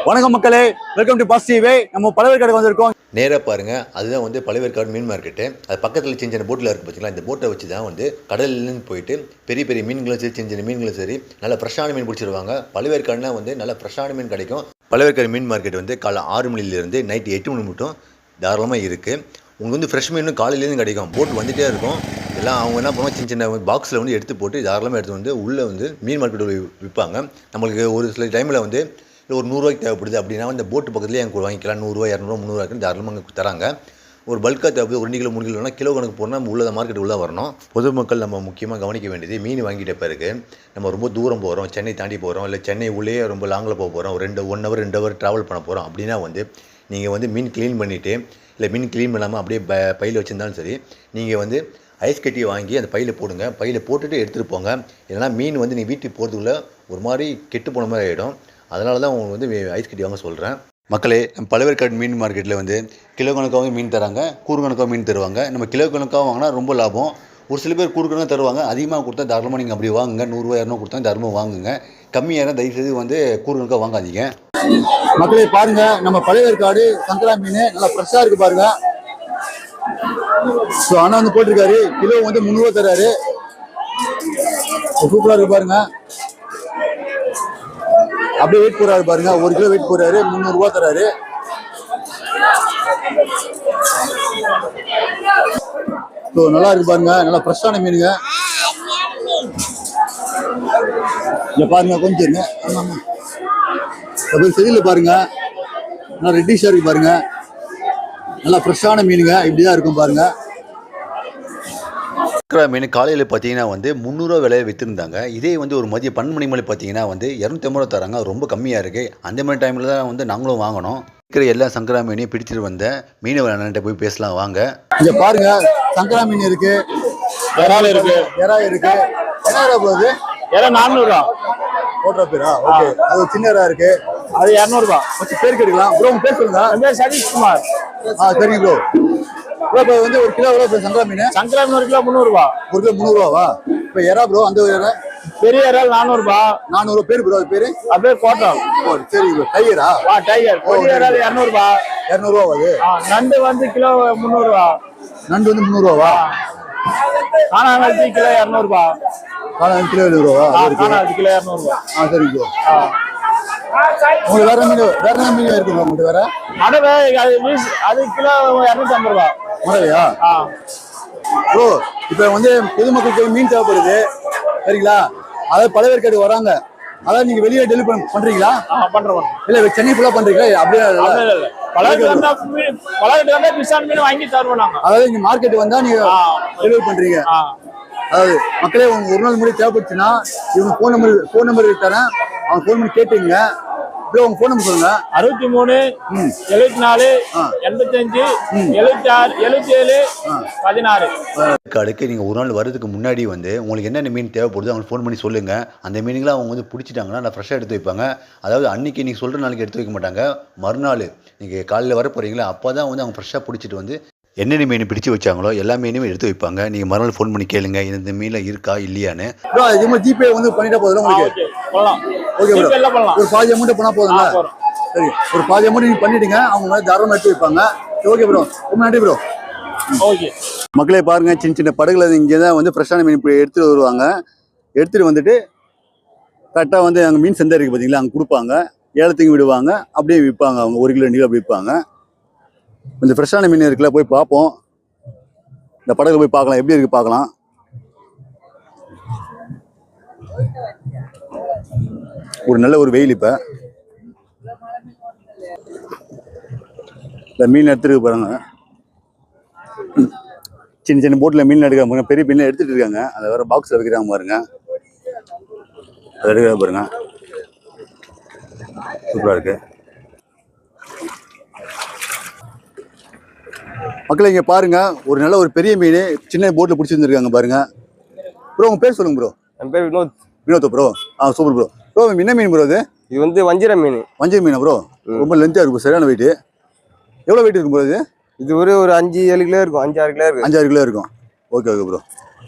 வணக்கம் மக்களே, welcome to பாசிட்டிவே. நம்ம பழவேற்காடு வந்திருக்கோம். நேராக பாருங்கள், அதுதான் வந்து பழவேற்காடு மீன் மார்க்கெட்டு. அது பக்கத்தில் சின்ன சின்ன போட்டில் இருக்குது பார்த்தீங்களா. இந்த போட்டை வச்சு தான் வந்து கடல்லேருந்து போயிட்டு பெரிய பெரிய மீன்களும் சரி, சின்ன சின்ன மீன்களும் சரி, நல்ல ஃப்ரெஷ்ஷான மீன் பிடிச்சிருவாங்க. பழவேற்காடுனா வந்து நல்ல ஃப்ரெஷ்ஷான மீன் கிடைக்கும். பழவேற்காடு மீன் மார்க்கெட் வந்து காலை 6 மணிலேருந்து நைட்டு 8 மணி மட்டும் தாராளமாக இருக்குது. உங்களுக்கு வந்து ஃப்ரெஷ் மீன் காலையிலேருந்து கிடைக்கும். போட்டு வந்துகிட்டே இருக்கும். எல்லாம் அவங்க என்ன பண்ணுவாங்க, சின்ன சின்ன பாக்ஸில் வந்து எடுத்து போட்டு தாராளமாக எடுத்து வந்து உள்ளே வந்து மீன் மார்க்கெட்டில் விற்பாங்க. நம்மளுக்கு ஒரு சில டைமில் வந்து இல்லை ஒரு 100 ரூபாய்க்கு தேவைப்படுது அப்படின்னா இந்த போட்டு பக்கத்துலேயே எங்களுக்கு வாங்கிக்கலாம். 100 ரூபா 200 300 தாராளமாக அங்கே தராங்க. ஒரு பல்காக தேவைப்படுது, ஒரு 2 கிலோ 3 கிலோனா கிலோ கணக்கு போனால் நம்ம உள்ள மார்க்கெட்டு உள்ளே வரணும். பொதுமக்கள் நம்ம முக்கியமாக கவனிக்க வேண்டியது, மீன் வாங்கிட்ட பிறகு நம்ம ரொம்ப தூரம் போகிறோம், சென்னை தாண்டி போகிறோம், இல்லை சென்னை உள்ளே ரொம்ப லாங்கில் போக போகிறோம், ஒரு 1 ஹவர் ட்ராவல் பண்ண போகிறோம் அப்படின்னா வந்து நீங்கள் வந்து மீன் க்ளீன் பண்ணிவிட்டு, இல்லை மீன் க்ளீன் பண்ணாமல் அப்படியே பையில் வச்சுருந்தாலும் சரி, நீங்கள் வந்து ஐஸ் கட்டியை வாங்கி அந்த பையில் போடுங்க. பையில் போட்டுட்டு எடுத்துகிட்டு போங்க. இல்லைனா மீன் வந்து நீ வீட்டுக்கு போகிறதுக்குள்ளே ஒரு மாதிரி கெட்டு போன மாதிரி ஆகிடும். அதனால தான் உங்களுக்கு வந்து ஐஸ் கட்டி வாங்க சொல்கிறேன். மக்களே, நம்ம பழவேற்காடு மீன் மார்க்கெட்டில் வந்து கிலோ கணக்காகவும் மீன் தராங்க, கூறு கணக்காகவும் மீன் தருவாங்க. நம்ம கிலோ கணக்காக வாங்கினா ரொம்ப லாபம். ஒரு சில பேர் கூறு கணக்காக தருவாங்க. அதிகமாக கொடுத்தா தாராளமாக நீங்கள் அப்படி வாங்குங்க. 100 ரூபா 200 கொடுத்தா தாராளமாக வாங்குங்க. கம்மியாக தயவுசெய்து வந்து கூறு கணக்காக வாங்காதீங்க. மக்களே பாருங்க, நம்ம பழவேற்காடு சங்கரா மீன் நல்லா ஃப்ரெஷ்ஷாக இருக்குது பாருங்க. ஸோ அண்ணா வந்து போட்டிருக்காரு, கிலோ வந்து 300 ரூபா தர்றாரு. சூப்பராக இருக்கு பாருங்க. அப்படியே வெயிட் போறாரு பாருங்க, 1 கிலோ வெயிட் போறாரு, 300 ரூபா தராரு. ஸோ நல்லா இருக்கு பாருங்க, நல்லா ஃப்ரெஷ்ஷான மீனுங்க. இங்க பாருங்க, கொஞ்சம் இருங்க. செதில பாருங்க, நல்லா ரெட்டிஷா இருக்கு பாருங்க. நல்லா ஃப்ரெஷ்ஷான மீனுங்க, இப்படிதான் இருக்கும் பாருங்க. மீன் காலையில் பார்த்தீங்கன்னா வந்து 300 ரூபா விலையை விற்றுருந்தாங்க. இதே வந்து ஒரு மதிய 12 மணி மேலே பார்த்தீங்கன்னா வந்து 250 ரூபா தராங்க. ரொம்ப கம்மியாக இருக்குது. அந்த மாதிரி டைமில் தான் வந்து நாங்களும் வாங்கணும். இருக்கிற எல்லா சங்கரா மீனையும் பிடிச்சிட்டு வந்த மீனவர் அண்ணன்ட்ட போய் பேசலாம் வாங்க. இங்க பாருங்க, சங்கரா மீன் இருக்கு, இறால் இருக்கு, என்ன போகுது? 400 ரூபா போட்டோ பேரா? ஓகே. அது சின்ன இறா இருக்கு, அது 200 ரூபா. வச்சு பேருக்கு எடுக்கலாம். ப்ரோ உங்க பேர் சொல்லுங்க. சதீஷ்குமார். சரி ப்ரோ. இப்போ வந்து 1 கிலோ எவ்வளோ சங்கரா மீன்? 1 கிலோ 300 ரூபா. 1 கிலோ 300 ரூபாவா? இப்போ எறா ப்ரோ, அந்த எறா பெரிய இறால் 400 ரூபா. 400 பேர் ப்ரோ, அது பேரு அப்படியே கோட்டம். சரி ப்ரோ. டைகரா? டைகர். பெரிய இறால் 200 ரூபா. 200 ரூபா அது. நண்டு வந்து கிலோ 300 ரூபா. நண்டு வந்து 300 ரூபாவா? காணாங்கழுத்தி கிலோ 200 ரூபா. காணாங்கழுத்தி கிலோ 70 ரூபா. காணாங்கழுத்தி கிலோ 200 ரூபா. சரி ப்ரோ. உங்களுக்கு வேற மீன் இருக்கு ப்ரோ? உங்களுக்கு வேற மடவை அது கிலோ 250 ரூபா. மடவையா? ப்ரோ இப்போ வந்து பொதுமக்களுக்கு மீன் தேவைப்படுது, சரிங்களா? அதாவது பழவேற்காடு வராங்க, அதாவது நீங்க வெளியே டெலிவரி பண்றீங்களா? பண்றோம். இல்ல சென்னை ஃபுல்லா பண்றீங்களா? அப்படியே வாங்கி தருவோம். அதாவது இங்க மார்க்கெட் வந்தா நீங்க டெலிவரி பண்றீங்க. அதாவது மக்களே, ஒரு நாள் முன்னாடி தேவைப்படுச்சுன்னா இவங்க ஃபோன் நம்பர் தரேன், அவங்க ஃபோன் பண்ணி கேட்டுங்க. உங்க ஃபோன் நம்பர் சொல்லுங்க. 63 74 85 76 77 16. கடைக்கு நீங்கள் ஒரு நாள் வர்றதுக்கு முன்னாடி வந்து உங்களுக்கு என்னென்ன மீன் தேவைப்படுது அவங்களுக்கு ஃபோன் பண்ணி சொல்லுங்கள். அந்த மீனுங்களை அவங்க வந்து பிடிச்சிட்டாங்கன்னா நான் ஃப்ரெஷ்ஷாக எடுத்து வைப்பாங்க. அதாவது அன்றைக்கி நீங்கள் சொல்கிற நாளைக்கு எடுத்து வைக்க மாட்டாங்க. மறுநாள் நீங்கள் காலையில் வர போகிறீங்களா, அப்போ தான் வந்து அவங்க ஃப்ரெஷ்ஷாக பிடிச்சிட்டு வந்து என்னென்ன மீன் பிடிச்சி வச்சாங்களோ எல்லா மீனுமே எடுத்து வைப்பாங்க. நீங்கள் மறுநாள் ஃபோன் பண்ணி கேளுங்க, இந்த மீனில் இருக்கா இல்லையான்னு. ஜிபே வந்து பண்ணிட்டா போதும் உங்களுக்கு. ஓகே ப்ரோ, ஒரு பாதி அமௌண்ட் பண்ணால் போதும்ல? சரி, ஒரு பாதி அமௌண்ட் நீங்கள் பண்ணிவிடுங்க, அவங்க வந்து தாராளமாக எடுத்து வைப்பாங்க. ஓகே ப்ரோ, ரொம்ப நன்றி ப்ரோ. ஓகே மக்களே பாருங்க, சின்ன சின்ன படகுல இங்கே தான் வந்து ஃப்ரெஷ்ஷான மீன் எடுத்துகிட்டு வருவாங்க. எடுத்துகிட்டு வந்துட்டு கரெக்டாக வந்து அங்கே மீன் சந்தை இருக்குது பார்த்தீங்களா, அங்கே கொடுப்பாங்க. ஏலத்துக்கு விடுவாங்க, அப்படியே விற்பாங்க. அவங்க 1 கிலோ 2 கிலோ அப்படி விற்பாங்க. கொஞ்சம் ஃப்ரெஷ்ஷான மீன் இருக்குல்ல, போய் பார்ப்போம். இந்த படகுல போய் பார்க்கலாம், எப்படி இருக்கு பார்க்கலாம். ஒரு நல்ல ஒரு வெயில். இப்போ இந்த மீன் எடுத்துட்டு பாருங்க, சின்ன சின்ன போட்டில் மீன் எடுக்கிறாங்க, பெரிய மீன் எடுத்துட்டு இருக்காங்க. அதை வேற பாக்ஸில் வைக்கிறாங்க பாருங்க, அதை எடுக்கிற பாருங்க. சூப்பராக இருக்கு மக்களே. இங்கே பாருங்க, ஒரு நல்ல ஒரு பெரிய மீன் சின்ன போட்டில் பிடிச்சி வந்துருக்காங்க பாருங்க. ப்ரோ உங்க பேர் சொல்லுங்க ப்ரோ. என் பேர் Vinod bro. Super bro. Bro என்ன மீன் ப்ரோ இது? இது வந்து வஞ்சிர மீன். வஞ்சிர மீனா ப்ரோ? ரொம்ப லென்த்தாக இருக்கும், சரியான வெயிட். எவ்வளோ வெயிட் இருக்கும் ப்ரோ இது? இது ஒரு 5-7 கிலோ இருக்கும். 5-6 கிலோ இருக்கும். 5-6 கிலோ இருக்கும். Okay okay bro.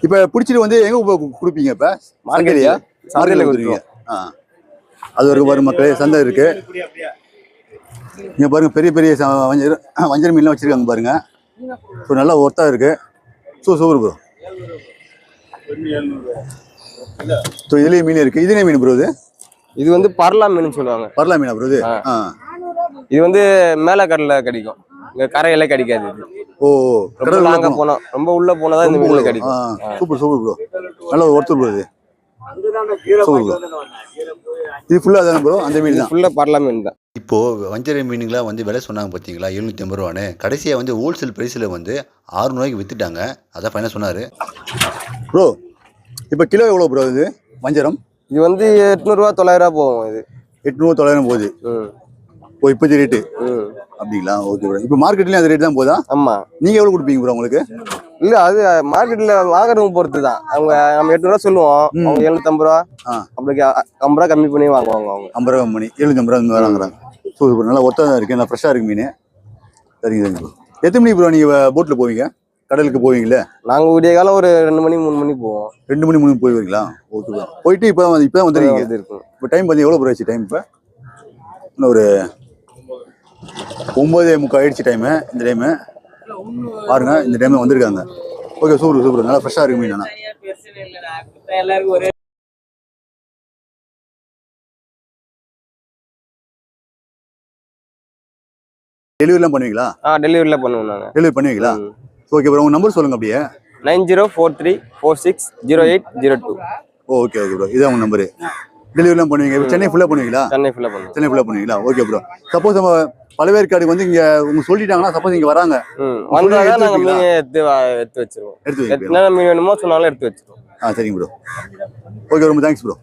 இப்போ பிடிச்சிட்டு வந்து எங்கே கொடுப்பீங்க? இப்போ மார்க்கெட்லையா? மார்க்கெட்டில் கொடுத்துருவீங்க. அது ஒரு மக்களே சந்தை இருக்கு. இங்கே பாருங்க பெரிய பெரிய வஞ்சர மீன்லாம் வச்சிருக்காங்க பாருங்க. ஸோ நல்லா ஒர்த்தாக இருக்கு. Super bro. ஸோ இதுலேயே மீன் இருக்கு. இது என்ன மீன் ப்ரோ? இது வந்து பரலா மீன் சொல்லுவாங்க. பரலா மீனா ப்ரோ? இது இது வந்து மேலக்கடல கிடைக்கும், இங்க கரையில கிடைக்காது. ஓ, ரொம்ப லாங்கா போனோம், ரொம்ப உள்ள போனதான் இந்த மீன்ல கிடைக்கும். Super bro. நல்ல ஒர்த்து ப்ரோ. இது சூப்பர் ப்ரோ. இது ஃபுல்லா தானே ப்ரோ? அந்த மீன் தான் ஃபுல்லா பரலா மீன் தான். இப்போது வஞ்சரை மீனுங்களாம் வந்து விலை சொன்னாங்க பார்த்தீங்களா, 750 ரூபான்னு. கடைசியாக வந்து ஹோல்சேல் ப்ரைஸில் வந்து 600 ரூபாய்க்கு விற்றுட்டாங்க. அதான் ஃபைனலாக சொன்னார் ப்ரோ. இப்போ கிலோ எவ்வளோ ப்ரோ இது வஞ்சரம்? இது வந்து 800 ரூபா 900 ரூபா போகும். இது 800 900 போகுது. ஓ, இப்போதைய ரேட்டு அப்படிங்களா? Okay bro. இப்போ மார்க்கெட்லேயும் அந்த ரேட் தான் போதா? ஆமாம். நீங்கள் எவ்வளோ கொடுப்பீங்க ப்ரோ உங்களுக்கு? இல்லை, அது மார்க்கெட்டில் வாங்குறவங்க பொறுத்து தான். அவங்க நம்ம 800 ரூபா சொல்லுவோம், அவங்க 750 ரூபா அப்படி 50 ரூபா கம்மி பண்ணி வாங்குவாங்க. அவங்க 50 ரூபா கம்மி 750 ரூபா வாங்குறாங்க. சூப்பர். நல்லா ஒத்தா தான் இருக்குது, நல்லா ஃப்ரெஷ்ஷாக இருக்குது மீன். சரிங்க ப்ரோ. எத்தனை மணிக்கு ப்ரோ நீங்கள் போட்டில் போவீங்க? கடலுக்கு போவீங்களே? நாங்கள் விடிய காலம் ஒரு 2 மணி 3 மணி போவோம். 2 மணி 3 மணி போயிருவீங்களா? Okay bro. போயிட்டு இப்போ தான் வந்துருக்கீங்க. இப்போ டைம் பார்த்து எவ்வளோ ப்ரோ ஆச்சு? டைம் இப்போ இன்னும் ஒரு 9:45 ஆயிடுச்சு டைமு. இந்த டைமு பாருங்க, இந்த டைம் வந்திருக்காங்க. Okay, super. நல்லா ஃப்ரெஷ்ஷாக இருக்கு மீன். ஆனால் டெலிவரிலாம் பண்ணுவீங்களா? டெலிவரிலாம் பண்ணுவோம் நாங்கள். டெலிவரி பண்ணுவீங்களா? Okay bro. உங்கள் நம்பர் சொல்லுங்கள் அப்படியே. 9043460802. Okay bro. இதான் உங்கள் நம்பரு. டெலிவரிலாம் பண்ணுவீங்க? சென்னை ஃபுல்லாக பண்ணுவீங்களா? சென்னை ஃபுல்லாக பண்ணுவீங்களா? Okay bro. சப்போஸ் நம்ம பழவேற்காடு வந்து இங்கே உங்க சொல்லிட்டாங்கன்னா, சப்போஸ் இங்கே வராங்க வந்தாலும் நாங்கள் மீன் எடுத்து வச்சிருவோம். என்ன மீன் வேணுமோ சொன்னாலும் எடுத்து வச்சிருவோம். சரிங்க ப்ரோ. ஓகே, ரொம்ப தேங்க்ஸ் ப்ரோ.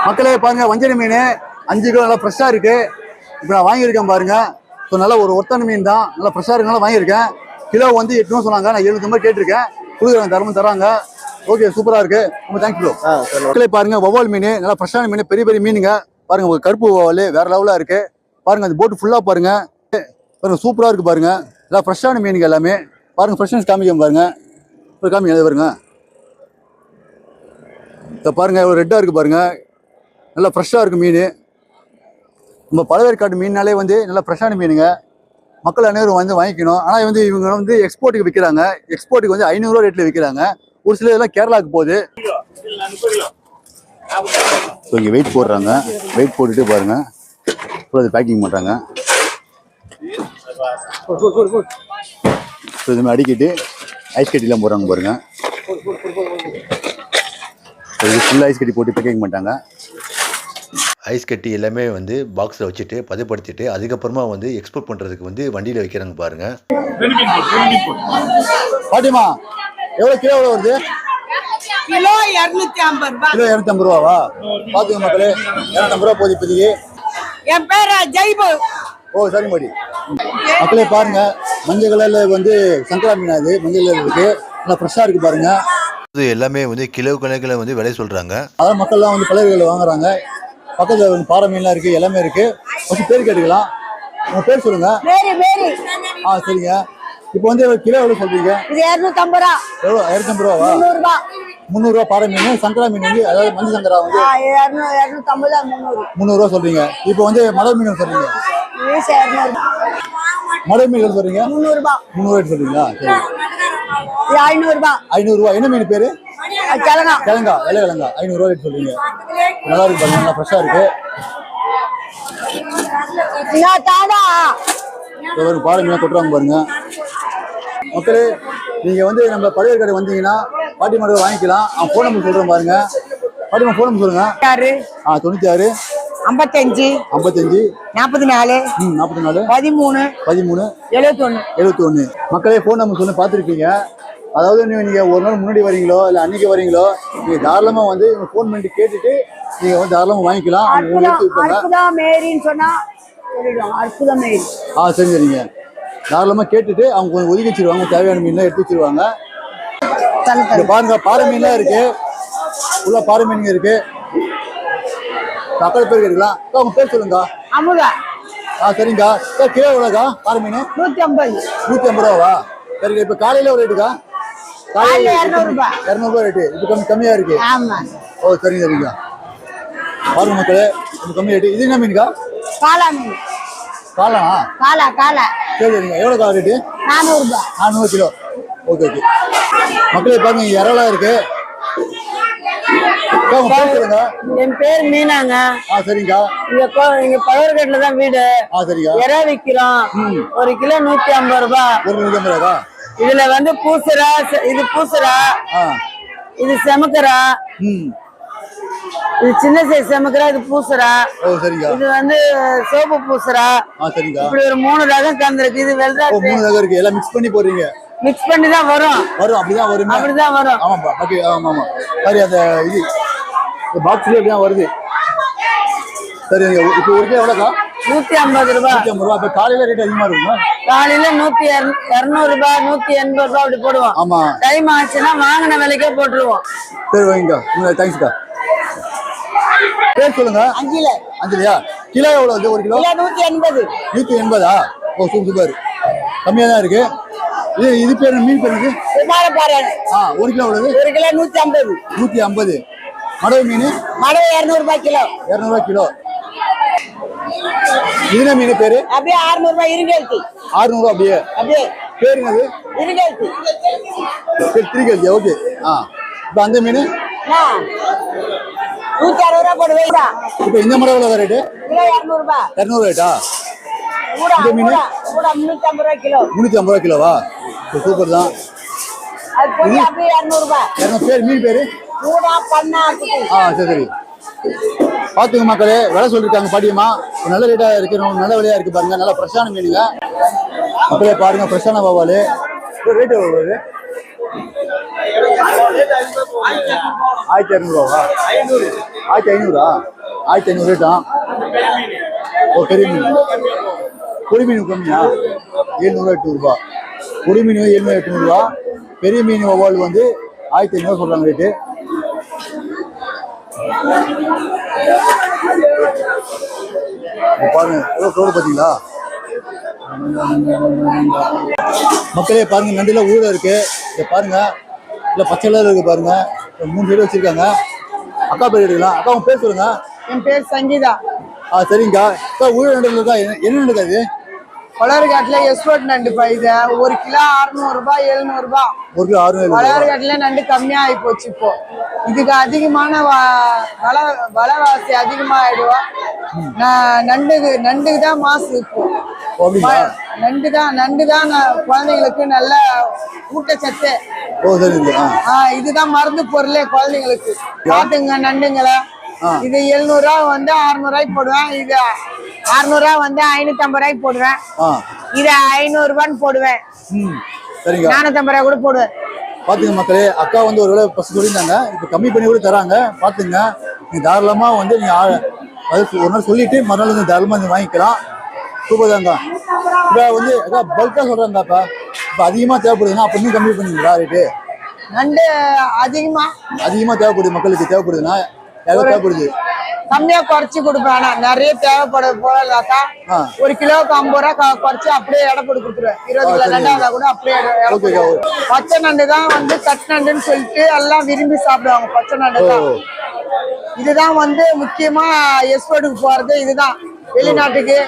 மக்களே பாருங்க, வஞ்சரை மீன் 5 கிலோ நல்லா ஃப்ரெஷ்ஷாக இருக்கு. இப்போ நான் வாங்கியிருக்கேன் பாருங்க. ஸோ நல்லா ஒரு ஒர்த்தான மீன் தான், நல்லா ஃப்ரெஷ்ஷாக இருக்கனால வாங்கியிருக்கேன். கிலோ வந்து 800 சொன்னாங்க, நான் 750 கேட்டிருக்கேன். கொடுக்குறாங்க, தரமும் தராங்க. ஓகே, சூப்பராக இருக்கு. ரொம்ப தேங்க்ஸ் ப்ரோ. மக்களே பாருங்க, வவ்வால் மீன் நல்லா ஃப்ரெஷ்ஷான மீன், பெரிய பெரிய மீனுங்க பாருங்க. உங்களுக்கு கருப்பு வவ்வால் வேற லெவலாக இருக்கு பாருங்க. அந்த போட்டு ஃபுல்லாக பாருங்க. சூப்பராக இருக்கு பாருங்க. நல்லா ஃப்ரெஷ்ஷான மீனுங்க எல்லாமே பாருங்க. ஃப்ரெஷ்னஸ் காமிக்க பாருங்க. இப்போ காமிங்க அதை பாருங்க. இதை பாருங்க, எவ்வளோ ரெட்டாக இருக்கு பாருங்க. நல்லா ஃப்ரெஷ்ஷாக இருக்கு மீன். நம்ம பழவேற்காடு மீன்னாலே வந்து நல்லா ஃப்ரெஷ்ஷான மீனுங்க. மக்கள் அனைவரும் வந்து வாங்கிக்கணும். ஆனால் வந்து இவங்க வந்து எக்ஸ்போர்ட்டுக்கு விற்கிறாங்க. எக்ஸ்போர்ட்டுக்கு வந்து 500 ரூபா ரேட்டில் விற்கிறாங்க. ஒரு சில இதெல்லாம் கேரளாவுக்கு போகுது. ஸோ இங்கே வெயிட் போடுறாங்க. வெயிட் போட்டுட்டு பாருங்க, அது பேக்கிங் பண்ணுறாங்க. ஸோ இதுமாதிரி அடிக்கிட்டு ஐஸ் கட்டிலாம் போடுறாங்க பாருங்க. இது ஃபுல்லாக ஐஸ் கட்டி போட்டு பேக்கிங் பண்ணிட்டாங்க. ஐஸ் கட்டி எல்லாமே வந்து பாக்ஸில் வச்சுட்டு பதப்படுத்திட்டு அதுக்கப்புறமா வந்து எக்ஸ்போர்ட் பண்ணுறதுக்கு வந்து வண்டியில் வைக்கிறாங்க பாருங்க. பாட்டிமா, எவ்வளோ கிலோ எவ்வளோ வருது? கிலோ 250 ரூபா. கிலோ 250 ரூபாவா? பாத்துங்க மக்களே, 250 ரூபா போகுது இப்போதைக்கு. என் பேரா ஜெய்பு. ஓ, சரி மாடி. மக்களே பாருங்க, மஞ்சள் கலர்ல வந்து சங்கரா மீன், அது மஞ்சள் கலர் இருக்கு, நல்லா ஃப்ரெஷ்ஷாக இருக்கு பாருங்க. இது எல்லாமே வந்து கிலோ கணக்கில் வந்து விலை சொல்கிறாங்க. அதான் மக்கள்லாம் வந்து பழகுகளை வாங்குறாங்க. பக்கத்தில் வந்து பாறை மீன்லாம் இருக்கு, எல்லாமே இருக்கு. கொஞ்சம் பேர் கேட்டுக்கலாம். உங்க பேர் சொல்லுங்க. சரிங்க. இப்போ வந்து கிலோ எவ்வளோ சொல்றீங்க? இது 250 ரூபா. எவ்வளோ? 250 ரூபாவா? 300 ரூபா. 300 ரூபா பாறை மீன். சங்கரா மீன் வந்து, அதாவது மஞ்சள் சங்கரா வந்து 250 300 ரூபா சொல்றீங்க. இப்போ வந்து மடல் மீன் சொல்றீங்க. மடல் மீன் சொல்றீங்க 300 ரூபா. 300 ரூபாய் சொல்றீங்களா? சரி. 500 ரூபா. 500 ரூபா. என்ன மீன் பேரு? கிழங்கா. கிழங்கா, வெள்ளை கிழங்கா. 500 ரூபாய் ரேட் சொல்றீங்க. நல்லா இருக்கு பாருங்க, நல்லா ஃப்ரெஷ்ஷா இருக்கு. பாறை மீன் கொட்டுறாங்க பாருங்க. மக்களே, நீங்க வந்து நம்ம பழவேற்காடு வந்தீங்கன்னா பாட்டி மாடு வாங்கிக்கலாம். ஃபோன் நம்பர் சொல்றேன் பாருங்க. பாட்டிமா, ஃபோன் நம்பர் சொல்லுங்க. 96 55 55 44 44 13 13 71. மக்களே, ஃபோன் நம்பர் சொல்லி பார்த்துருப்பீங்க. அதாவது நீங்க ஒரு நாள் முன்னாடி வரீங்களோ இல்லை அன்னைக்கு வரீங்களோ, நீங்க தாராளமா வந்து ஃபோன் பண்ணிட்டு கேட்டுட்டு நீங்க வந்து தாராளமா வாங்கிக்கலாம். சரிங்க. தாராளமா கேட்டுட்டு அவங்க கொஞ்சம் ஒதுக்கி வச்சிருவாங்க. தேவையான மீன்லாம் எடுத்து வச்சிருவாங்க. பாருங்க, பாறை மீன்லாம் இருக்கு. உள்ள பாறை மீன் இருக்கு. அக்கறை பேர் கேட்டுக்கலாம். உங்க பேர் சொல்லுங்க. அமுதா. சரிங்கக்கா. கிலோ எவ்வளோக்கா பாறை மீன்? 150 ரூபாவா? சரிங்க. இப்போ காலையில ஒரு ரேட்டுக்கா? காலையில 200 ரூபாய் ரேட்டு. இப்போ கம்மியா இருக்கு. ஓ, சரிங்க. பாருங்க மக்களே, கொஞ்சம் கம்மி ரேட்டு. இது என்ன மீனுக்கா? காளா மீன் காலம் காளா சரிங்க. எவ்வளோ கால ரேட்டு? 400 ரூபாய். 400 கிலோ. Okay okay. மக்களே பாருங்க இங்க இறலாம் இருக்கு. சொல்லுங்க. என் பேர் மீனாங்க. சரிங்கக்கா. இங்க பழவர்கேட்ல தான் வீடு. சரிங்க. இறா விக்கிறோம். 1 கிலோ 150 ரூபாய். 150 ரூபாய். இதுல வந்து பூசரா, இது பூசரா, இது செமக்கரா, இது சின்ன சைஸ் செமக்கரா, இது பூசரா. சரிங்க. இது வந்து சோப்பு பூசரா. சரிங்க. இப்படி ஒரு 3 ரகம் கலந்துருக்கு. இது வெள்ளை 3 ரகம் இருக்கு. எல்லாம் மிக்ஸ் பண்ணி போடுறீங்க? மிக்ஸ் பண்ணி தான் வரும். அப்படிதான் வரும். அப்படிதான் வரும். ஆமாப்பா. ஓகே. ஆமா சரி. அந்த இது பாக்ஸ்ல அப்படியே வருது. சரி. இப்போ ஒரு கிலோ எவ்வளோக்கா? 150 ரூபாய். 150 ரூபாய். இப்போ காலையில ரேட் அதிகமா இருக்குமா? காலையில 200 ரூபாய், 180 ரூபாய் அப்படி போடுவோம். ஆமா. டைம் ஆச்சுன்னா வாங்கின விலைக்கே போட்டுருவோம். சரி வைங்க. தேங்க்ஸ்க்கா. பேர் சொல்லுங்க. அஞ்சலியா? கிலோ எவ்வளோ? 1 கிலோ 180. 180. சூப்பர். கம்மியா தான் இருக்கு. இது பேர் மீன் பேருக்கு? 1 கிலோ எவ்வளவு? 1 கிலோ 150. 150. மடவை மீன்? மடவை 200 ரூபாய் கிலோ. 200 ரூபாய் கிலோ. இதுல மீன் பேரு? அப்படியே 600 ரூபாய் இருங்கேல்தி. 600 ரூபாய் அப்படியே பேருங்க அது? இருங்கேல்தி. சரி 3 ஓகே. இப்போ அந்த மீன் 160 ரூபாய் போடுவேடா. இப்போ இந்த மடவை எவ்வளவு ரேட்டு? கிலோ 200 ரூபாய். 200 ரேட்டா? இந்த மீன் 350 ரூபாய் கிலோ. 350 ரூபாய் கிலோவா? சூப்பர் தான். அது பொடி அப்படியே 200 ரூபாய். 200 பேர் மீன் பேரு? மூடா பண்ணா குட்டி. சரி. பாத்துங்க மக்களே, விலை சொல்லிருக்காங்க பாட்டியம்மா. நல்ல ரேட்டா இருக்கு, நல்ல விலையா இருக்கு பாருங்க. நல்லா ஃப்ரெஷ்ஷான மீனுங்க மக்களே. பாருங்க ஃப்ரெஷ்ஷான வவ்வாலு. ரேட் எவ்வளவு வருது? 1200 ரூபாவா? 1500. 1500 ரேட்டா? பெரிய மீன். பொடி மீன் கம்மியா? 700 800 ரூபாய். பொடி மீன் 700 800 ரூபாய். பெரிய மீன் வவ்வால் வந்து 1500 சொல்றாங்க ரேட்டு. பாருங்க எவ்வளோ சோறு பார்த்தீங்களா மக்களே. பாருங்க நண்டுல ஊழ இருக்கு. இதை பாருங்க. இல்லை பச்சை கலர் இருக்கு பாருங்க. 3 சைடு வச்சிருக்காங்க. அக்கா பேர் எடுக்கலாம். அக்கா உங்க பேர் சொல்லுங்க. என் பேர் சங்கீதா. சரிங்கக்கா. அக்கா ஊழ நண்டு இருக்கா? என்ன நண்டுக்கா இது? பழவர்காட்டுல எக்ஸ்போர்ட் நண்டு இது. 1 கிலோ 600 ரூபாய் 700 ரூபாய். 1 கிலோ 600. பழவர்காட்டுல நண்டு கம்மியா ஆகி போச்சு. இப்போ இதுக்கு அதிகமான விலைவாசி அதிகமாயிடுவா. நண்டுக்கு தான் மாசு இப்போ. நண்டு தான் குழந்தைங்களுக்கு நல்ல ஊட்டச்சத்து. இதுதான் மருந்து பொருளே குழந்தைங்களுக்கு. பாத்துங்க நண்டுங்களை. இது 700 ரூபாய் வந்து 600 ரூபாய்க்கு போடுவேன். இது 600 ரூபாய் வந்து 550 ரூபாய்க்கு போடுவேன். இது 500 ரூபான்னு போடுவேன். 450 ரூபாய் கூட போடுவேன். பாத்துங்க மக்களே, அக்கா வந்து ஒரு வேலை ஃபர்ஸ்ட் சொல்லியிருந்தாங்க. இப்போ கம்மி பண்ணி கூட தராங்க. பாத்துங்க. நீங்க தாராளமா வந்து நீங்க அது ஒரு நாள் சொல்லிட்டு மறுநாள் வந்து தாராளமா நீங்க வாங்கிக்கலாம். சூப்பர் தாங்க. இப்போ வந்து அக்கா பல்கா சொல்றாங்க. அக்கா இப்போ அதிகமா தேவைப்படுதுன்னா அப்ப இன்னும் கம்மி பண்ணுவீங்களா ரேட்டு? நண்டு அதிகமா தேவைப்படுது, மக்களுக்கு தேவைப்படுதுன்னா தேவைப்படுது. கம்மியா குறைச்சி கொடுப்பேன். நிறைய தேவைப்பட போலக்கா 1 கிலோவுக்கு 50 ரூபாய் குறைச்சி அப்படியே எடை போட்டு கொடுத்துருவேன். 20 கிலோ நண்டா கூட அப்படியே. பச்சை நண்டு தான் வந்து கட் நண்டுன்னு சொல்லிட்டு எல்லாம் விரும்பி சாப்பிடுவாங்க. பச்சை நண்டு தான். இதுதான் வந்து முக்கியமா எக்ஸ்போர்ட்டுக்கு போறது. இதுதான் வெளிநாட்டுக்கு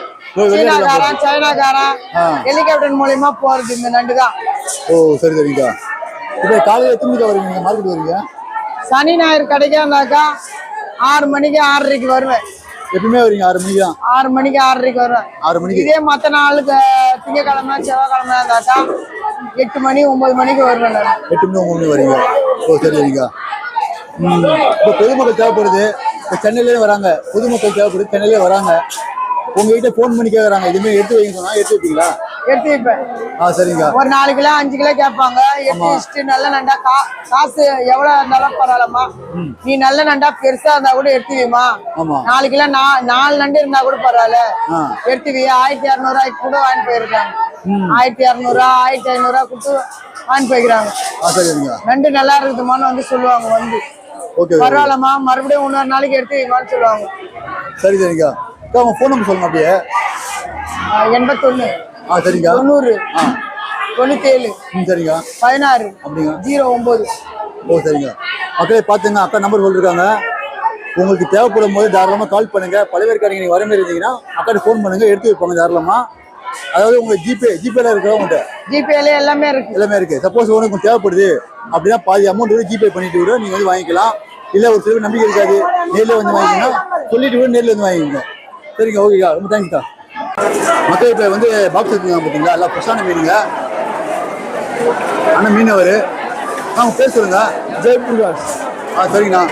சீனாக்காரன் சைனாக்காரன் ஹெலிகாப்டர் மூலியமா போறது இந்த நண்டு தான். சரிங்கக்கா. இப்போ காலையில எத்தனை மணிக்கு வருவீங்க மார்க்கெட் வருவீங்க? சனி ஞாயிறு கிடைக்காண்டாக்கா 6 மணிக்கு 6:30க்கு வருவேன். எப்பவுமே வரீங்க 6 மணிக்கு தான்? 6 மணிக்கு 6:30க்கு வருவேன். 6 மணிக்கு. இதே மற்ற நாளுக்கு திங்கக்கிழமை செவ்வாய்க்கிழமை இருந்தாக்கா 8 மணி 9 மணிக்கு வருவேன். 8 மணி 9 மணி வரீங்க. சரிங்கக்கா. இப்போ பொதுமக்கள் தேவைப்படுது. இப்போ சென்னையிலேயே வராங்க. பொதுமக்கள் தேவைப்படுது, சென்னையிலே வராங்க. உங்ககிட்ட ஃபோன் பண்ணி கேட்குறாங்க. இதுமாதிரி எடுத்து வைங்க சொன்னா எடுத்து வைப்பீங்களா? எடுத்து வைப்பேன். சரிங்க. ஒரு 4 கிலோ 5 கிலோ கேட்பாங்க. எடுத்து வச்சுட்டு நல்ல நண்டா காசு எவ்வளோ இருந்தாலும் பரவாயில்லம்மா, நீ நல்ல நண்டா பெருசா இருந்தா கூட எடுத்து வைமா. 4 கிலோ 4 நண்டு இருந்தா கூட பரவாயில்ல எடுத்து வை. 1200 ரூபாய்க்கு கூட வாங்கி போயிருக்காங்க. 1200 1500 கொடுத்து வாங்கி போய்க்கிறாங்க. நண்டு நல்லா இருக்குதுமான்னு வந்து சொல்லுவாங்க. வந்து பரவாயில்லம்மா மறுபடியும் இன்னொரு நாளைக்கு எடுத்து வைமான்னு சொல்லுவாங்க. சரிங்க. ஃபோன் நம்பர் சொல்லுங்க அப்படியே. 81 சரிங்க 90 97 சரிங்க 16 அப்படிங்க 09. சரிங்க. மக்களே பார்த்துங்க, அக்கா நம்பர் சொல்லியிருக்காங்க. உங்களுக்கு தேவைப்படும் போது தாராளமாக கால் பண்ணுங்க. பழவேற்காடு நீங்கள் வர மாதிரி இருந்தீங்கன்னா அக்காட்ட ஃபோன் பண்ணுங்க, எடுத்து வைப்பாங்க தாராளமாக. அதாவது உங்களுக்கு ஜிபேல இருக்கிறவங்கள்ட்ட ஜிபேல எல்லாமே இருக்கு. சப்போஸ் உங்களுக்கு தேவைப்படுது அப்படின்னா பாதி அமௌண்ட் கூட ஜிபே பண்ணிட்டு கூட நீங்க வந்து வாங்கிக்கலாம். இல்ல ஒரு சில நம்பிக்கை இருக்காது, நேர்ல வந்து வாங்கிக்கலாம், சொல்லிட்டு கூட நேர்ல வந்து வாங்கிக்கோங்க. சரிங்க, ஓகேக்கா, ரொம்ப தேங்க்ஸ்க்கா. மக்கள் இப்போ வந்து பாக்ஸ் எடுத்துங்க பார்த்தீங்களா, எல்லாம் ஃப்ரெஷ்ஷான மீனுங்க. அண்ணா மீனவர், அவங்க பேர் சொல்லுங்க. ஜெயபிரகாஷ். சரிங்கண்ணா.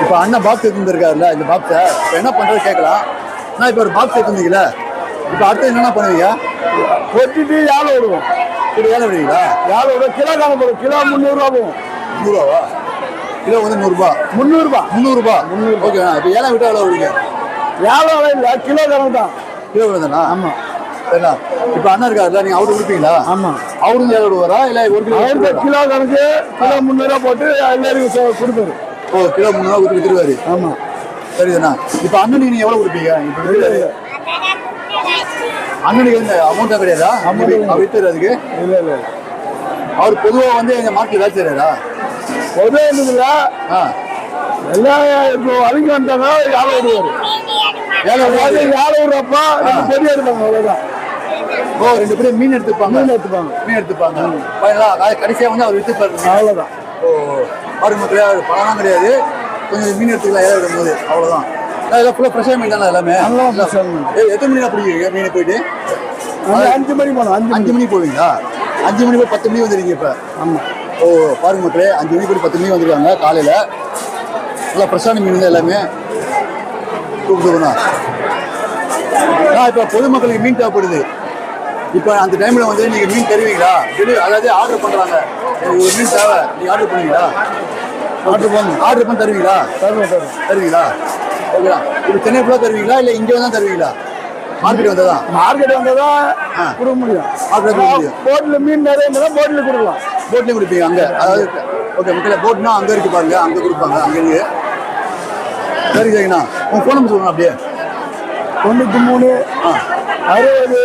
இப்போ அண்ணன் பாக்ஸ் எடுத்துருக்காருல்ல, இந்த பாக்ஸை இப்போ என்ன பண்ணுறது கேட்கலாம். நான் இப்போ ஒரு பாக்ஸ் எடுத்துருந்தீங்களே, இப்போ அடுத்து என்னென்ன பண்ணுவீங்க? ஒட்டிட்டு ஏழை விடுவோம். கிலோ ஏழை விடுவீங்களா? ஏழை விடுவோம். கிலோ கணக்கு போடும். கிலோ 300 ரூபா போகும். 100 ரூபாவா? கிலோ வந்து 100 ரூபா. 300 ரூபா. 300 ரூபா. ஓகேண்ணா. இப்போ ஏழை விட்டு எவ்வளோ விடுங்க? ஏழை இல்லை, கிலோ கணக்கு தான். கிலோ விடுதாண்ணா? ஆமாம். சரிண்ணா. இப்போ அண்ணா இருக்காருல்ல, நீங்கள் அவரு கொடுப்பீங்களா? ஆமாம். அவரு ஏழை விடுவாரா இல்லை ஒரு கிலோ? கிலோ கணக்கு கிலோ 300 ரூபா போட்டு எல்லாருக்கும் கொடுப்பாரு. ஓ, கிலோ 300 ரூபா கொடுத்து வித்துருவாரு. ஆமாம். சரிதாண்ணா. இப்போ அண்ணனுக்கு நீங்கள் எவ்வளோ கொடுப்பீங்க? இப்போ அண்ணனுக்கு வந்து அமௌண்ட்டாக கிடையாதா? அவர் வித்துறதுக்கு? இல்லை. அவர் பொதுவாக வந்து எங்கள் மார்க்கெட் வேலை செய்கிறாரா? பொதுவாக இருந்ததுல எல்லாம் இப்போ அழிஞ்சு வந்தாங்க. ஏழை விடுவார். ஏழை விடுறப்ப பெரிய இருப்பாங்க. அவ்வளோதான். ஓ, 2 பேரும் மீன் எடுத்துப்பாங்க. மீன் எடுத்துப்பாங்க. கடைசியாக வந்து அவர் வித்துப்பாரு. அவ்வளோதான். ஓ, பாருங்க மக்களே, அவர் பணம்லாம் கிடையாது, கொஞ்சம் மீன் எடுத்துக்கலாம் ஏழை விடும் போது. அவ்வளோதான். எல்லாம் ஃபுல்லாக ஃப்ரெஷ்ஷாக மீன் தானே எல்லாமே? எத்தனை மணினா பிடிக்கிறீங்க மீனை போயிட்டு? 5 மணி போனோம். 5 மணிக்கு போவீங்களா? 5 மணி போய் 10 மணி வந்துருக்கீங்க இப்போ? ஆமாம். ஓ, பாருங்க மக்களே, 5 மணிக்கு போய் 10 மணிக்கு வந்துருக்காங்க காலையில். நல்லா ஃப்ரெஷ்ஷான மீன் தான் எல்லாமே. கூப்பிட்டுக்கண்ணா. இப்போ பொதுமக்களுக்கு மீன் தேவைப்படுது. இப்போ அந்த டைமில் வந்து நீங்கள் மீன் தருவீங்களா? அதாவது ஆர்டர் பண்ணுறாங்க, ஒரு மீன் தேவை, நீங்கள் ஆர்டர் பண்ணுவீங்களா? ஆர்டர் பண்ணி தருவீங்களா? தருவீங்களா? ஓகேடா. இப்போ சென்னை ஃபுல்லாக தருவீங்களா இல்லை இங்கே வந்தால் தருவீங்களா? மார்க்கெட் வந்ததா கொடுக்க முடியும். மார்க்கெட் கொடுக்க முடியும். போட்டில் மீன் நிறைய இருந்தால் போட்டில் கொடுக்கலாம். போட்லேயும் கொடுப்பீங்க அங்கே? அதாவது ஓகே மக்களே, போட்னா அங்கே இருக்கு பாருங்க, அங்கே கொடுப்பாங்க அங்கேருந்து. சரிங்கண்ணா. உங்கள் ஃபோன் நம்பர் சொல்லுங்க அப்படியே. 93 60